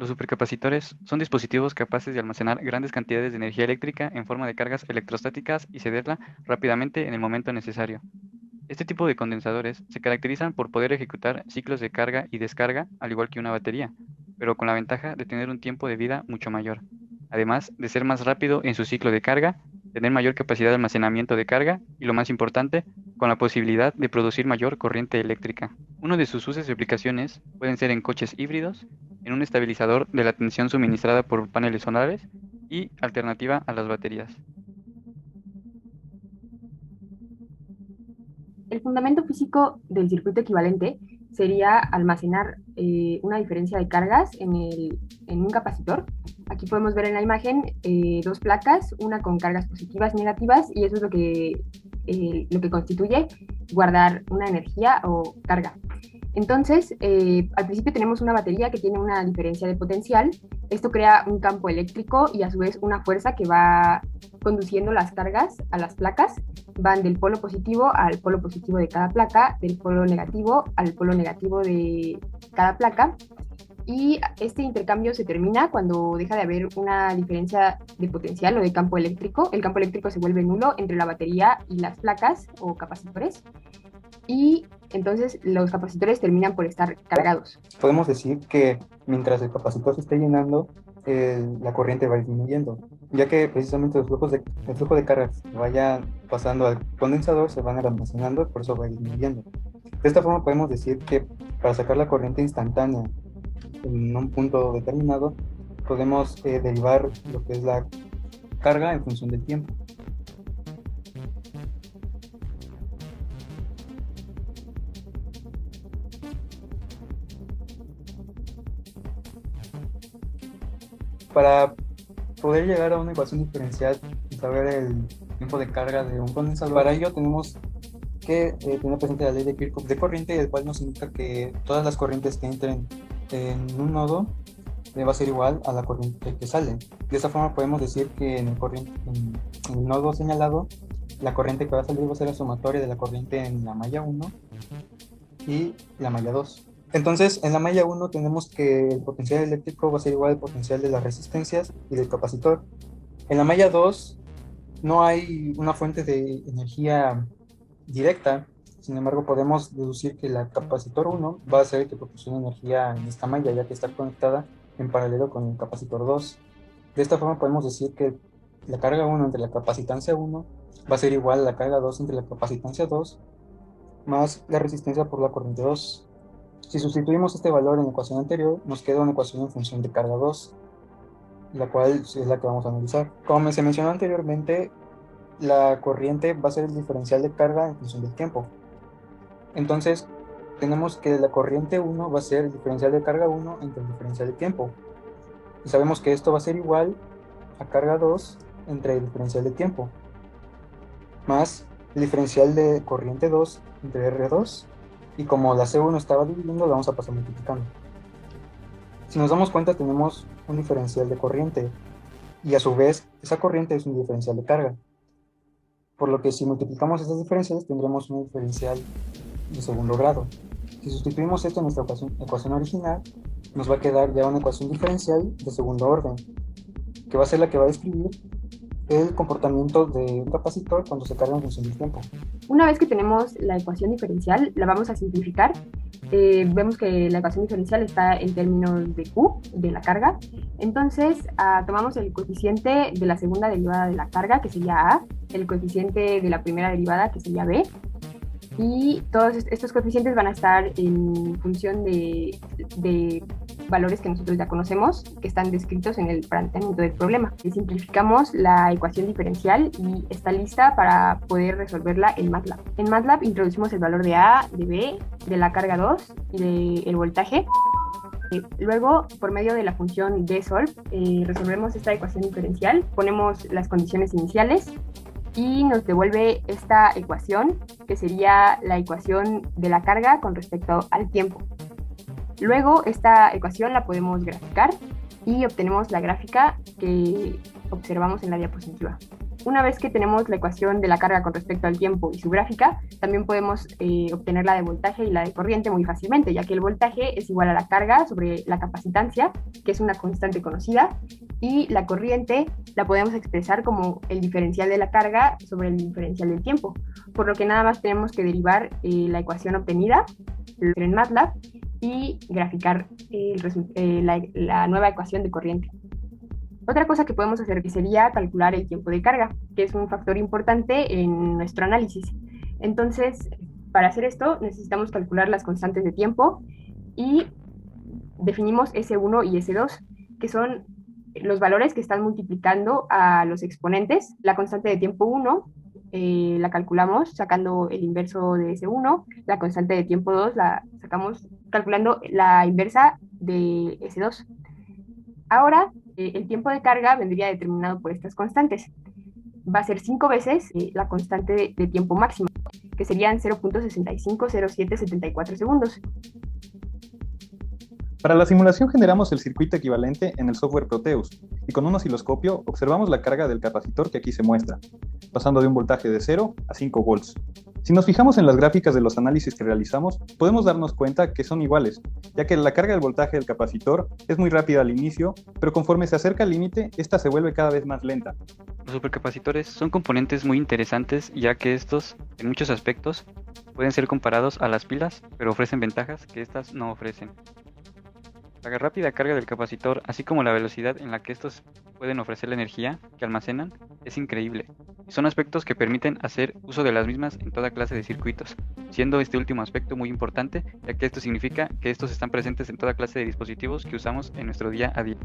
Los supercapacitores son dispositivos capaces de almacenar grandes cantidades de energía eléctrica en forma de cargas electrostáticas y cederla rápidamente en el momento necesario. Este tipo de condensadores se caracterizan por poder ejecutar ciclos de carga y descarga, al igual que una batería, pero con la ventaja de tener un tiempo de vida mucho mayor. Además de ser más rápido en su ciclo de carga, tener mayor capacidad de almacenamiento de carga y, lo más importante, con la posibilidad de producir mayor corriente eléctrica. Uno de sus usos y aplicaciones pueden ser en coches híbridos, en un estabilizador de la tensión suministrada por paneles solares y alternativa a las baterías. El fundamento físico del circuito equivalente sería almacenar una diferencia de cargas en un capacitor. Aquí podemos ver en la imagen dos placas, una con cargas positivas y negativas, y eso es lo que constituye guardar una energía o carga. Entonces, al principio tenemos una batería que tiene una diferencia de potencial. Esto crea un campo eléctrico y a su vez una fuerza que va conduciendo las cargas a las placas. Van del polo positivo al polo positivo de cada placa, del polo negativo al polo negativo de cada placa. Y este intercambio se termina cuando deja de haber una diferencia de potencial o de campo eléctrico. El campo eléctrico se vuelve nulo entre la batería y las placas o capacitores, y entonces los capacitores terminan por estar cargados. Podemos decir que mientras el capacitor se esté llenando, la corriente va disminuyendo, ya que precisamente el flujo de cargas que vaya pasando al condensador se van almacenando, por eso va disminuyendo. De esta forma podemos decir que para sacar la corriente instantánea en un punto determinado, podemos derivar lo que es la carga en función del tiempo. Para poder llegar a una ecuación diferencial y saber el tiempo de carga de un condensador, para ello tenemos que tener presente la ley de Kirchhoff de corriente, el cual nos indica que todas las corrientes que entren en un nodo va a ser igual a la corriente que sale. De esta forma podemos decir que en el nodo señalado, la corriente que va a salir va a ser la sumatoria de la corriente en la malla 1 y la malla 2. Entonces, en la malla 1 tenemos que el potencial eléctrico va a ser igual al potencial de las resistencias y del capacitor. En la malla 2 no hay una fuente de energía directa, sin embargo podemos deducir que la capacitor 1 va a ser el que proporciona energía en esta malla, ya que está conectada en paralelo con el capacitor 2. De esta forma podemos decir que la carga 1 entre la capacitancia 1 va a ser igual a la carga 2 entre la capacitancia 2 más la resistencia por la corriente 2. Si sustituimos este valor en la ecuación anterior, nos queda una ecuación en función de carga 2, la cual es la que vamos a analizar. Como se mencionó anteriormente, la corriente va a ser el diferencial de carga en función del tiempo. Entonces, tenemos que la corriente 1 va a ser el diferencial de carga 1 entre el diferencial de tiempo. Y sabemos que esto va a ser igual a carga 2 entre el diferencial de tiempo, más el diferencial de corriente 2 entre R2. Y como la C1 estaba dividiendo, la vamos a pasar multiplicando. Si nos damos cuenta, tenemos un diferencial de corriente y a su vez esa corriente es un diferencial de carga. Por lo que si multiplicamos estas diferenciales tendremos un diferencial de segundo grado. Si sustituimos esto en nuestra ecuación original, nos va a quedar ya una ecuación diferencial de segundo orden, que va a ser la que va a describir el comportamiento de un capacitor cuando se carga en función del tiempo. Una vez que tenemos la ecuación diferencial, la vamos a simplificar. Vemos que la ecuación diferencial está en términos de Q, de la carga. Entonces, tomamos el coeficiente de la segunda derivada de la carga, que sería A, el coeficiente de la primera derivada, que sería B, y todos estos coeficientes van a estar en función de valores que nosotros ya conocemos, que están descritos en el planteamiento del problema. Simplificamos la ecuación diferencial y está lista para poder resolverla en MATLAB. En MATLAB introducimos el valor de A, de B, de la carga 2 y del voltaje. Luego, por medio de la función dsolve, resolvemos esta ecuación diferencial, ponemos las condiciones iniciales y nos devuelve esta ecuación, que sería la ecuación de la carga con respecto al tiempo. Luego, esta ecuación la podemos graficar y obtenemos la gráfica que observamos en la diapositiva. Una vez que tenemos la ecuación de la carga con respecto al tiempo y su gráfica, también podemos obtener la de voltaje y la de corriente muy fácilmente, ya que el voltaje es igual a la carga sobre la capacitancia, que es una constante conocida, y la corriente la podemos expresar como el diferencial de la carga sobre el diferencial del tiempo, por lo que nada más tenemos que derivar la ecuación obtenida en MATLAB y graficar la nueva ecuación de corriente. Otra cosa que podemos hacer sería calcular el tiempo de carga, que es un factor importante en nuestro análisis. Entonces, para hacer esto necesitamos calcular las constantes de tiempo y definimos S1 y S2, que son los valores que están multiplicando a los exponentes. La constante de tiempo 1 la calculamos sacando el inverso de S1, la constante de tiempo 2 la sacamos calculando la inversa de S2. Ahora, el tiempo de carga vendría determinado por estas constantes. Va a ser 5 veces la constante de tiempo máximo, que serían 0.650774 segundos. Para la simulación generamos el circuito equivalente en el software Proteus y con un osciloscopio observamos la carga del capacitor que aquí se muestra, pasando de un voltaje de 0 a 5 volts. Si nos fijamos en las gráficas de los análisis que realizamos, podemos darnos cuenta que son iguales, ya que la carga del voltaje del capacitor es muy rápida al inicio, pero conforme se acerca al límite, esta se vuelve cada vez más lenta. Los supercapacitores son componentes muy interesantes, ya que estos, en muchos aspectos, pueden ser comparados a las pilas, pero ofrecen ventajas que estas no ofrecen. La rápida carga del capacitor, así como la velocidad en la que estos pueden ofrecer la energía que almacenan, es increíble. Son aspectos que permiten hacer uso de las mismas en toda clase de circuitos, siendo este último aspecto muy importante, ya que esto significa que estos están presentes en toda clase de dispositivos que usamos en nuestro día a día.